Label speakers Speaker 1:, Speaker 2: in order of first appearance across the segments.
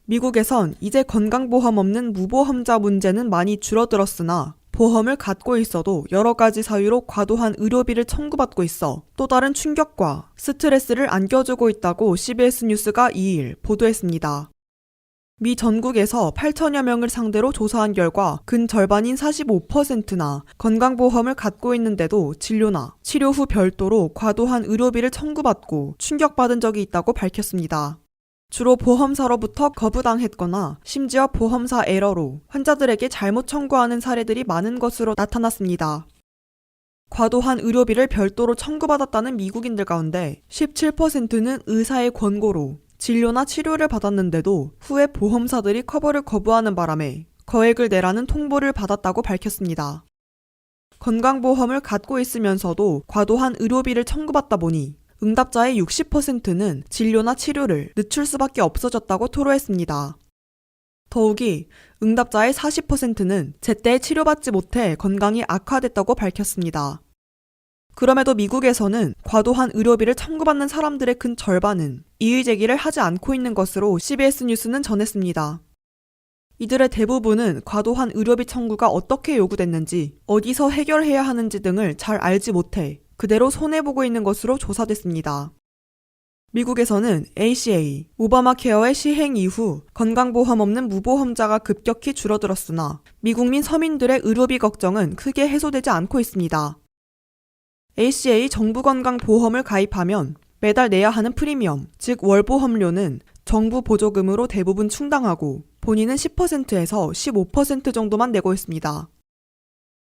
Speaker 1: 미국에선 이제 건강보험 없는 무보험자 문제는 많이 줄어들었으나 보험을 갖고 있어도 여러 가지 사유로 과도한 의료비를 청구받고 있어 또 다른 충격과 스트레스를 안겨주고 있다고 CBS 뉴스가 2일 보도했습니다. 미 전국에서 8천여 명을 상대로 조사한 결과 근 절반인 45%나 건강보험을 갖고 있는데도 진료나 치료 후 별도로 과도한 의료비를 청구받고 충격받은 적이 있다고 밝혔습니다. 주로 보험사로부터 거부당했거나 심지어 보험사 에러로 환자들에게 잘못 청구하는 사례들이 많은 것으로 나타났습니다. 과도한 의료비를 별도로 청구받았다는 미국인들 가운데 17%는 의사의 권고로 진료나 치료를 받았는데도 후에 보험사들이 커버를 거부하는 바람에 거액을 내라는 통보를 받았다고 밝혔습니다. 건강보험을 갖고 있으면서도 과도한 의료비를 청구받다 보니 응답자의 60%는 진료나 치료를 늦출 수밖에 없어졌다고 토로했습니다. 더욱이 응답자의 40%는 제때 치료받지 못해 건강이 악화됐다고 밝혔습니다. 그럼에도 미국에서는 과도한 의료비를 청구받는 사람들의 근 절반은 이의 제기를 하지 않고 있는 것으로 CBS 뉴스는 전했습니다. 이들의 대부분은 과도한 의료비 청구가 어떻게 요구됐는지, 어디서 해결해야 하는지 등을 잘 알지 못해 그대로 손해보고 있는 것으로 조사됐습니다. 미국에서는 ACA, 오바마 케어의 시행 이후 건강보험 없는 무보험자가 급격히 줄어들었으나 미국민 서민들의 의료비 걱정은 크게 해소되지 않고 있습니다. ACA 정부건강보험을 가입하면 매달 내야 하는 프리미엄, 즉 월보험료는 정부 보조금으로 대부분 충당하고 본인은 10%에서 15% 정도만 내고 있습니다.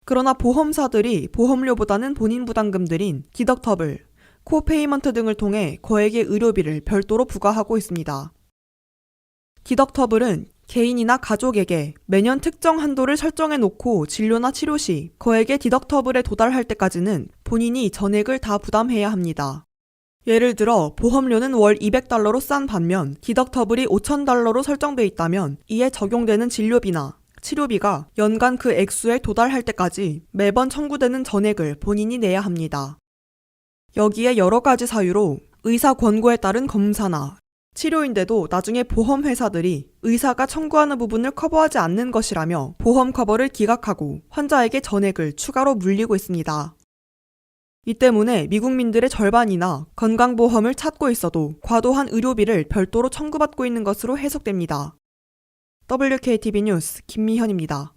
Speaker 1: 그러나 보험사들이 보험료보다는 본인 부담금들인 디덕터블, 코페이먼트 등을 통해 거액의 의료비를 별도로 부과하고 있습니다. 디덕터블은 개인이나 가족에게 매년 특정 한도를 설정해 놓고 진료나 치료 시 거액의 디덕터블에 도달할 때까지는 본인이 전액을 다 부담해야 합니다. 예를 들어 보험료는 월 $200로 싼 반면 디덕터블이 $5,000로 설정돼 있다면 이에 적용되는 진료비나 치료비가 연간 그 액수에 도달할 때까지 매번 청구되는 전액을 본인이 내야 합니다. 여기에 여러 가지 사유로 의사 권고에 따른 검사나 치료인데도 나중에 보험회사들이 의사가 청구하는 부분을 커버하지 않는 것이라며 보험 커버를 기각하고 환자에게 전액을 추가로 물리고 있습니다. 이 때문에 미국민들의 절반이나 건강보험을 찾고 있어도 과도한 의료비를 별도로 청구받고 있는 것으로 해석됩니다. WKTV 뉴스 김미현입니다.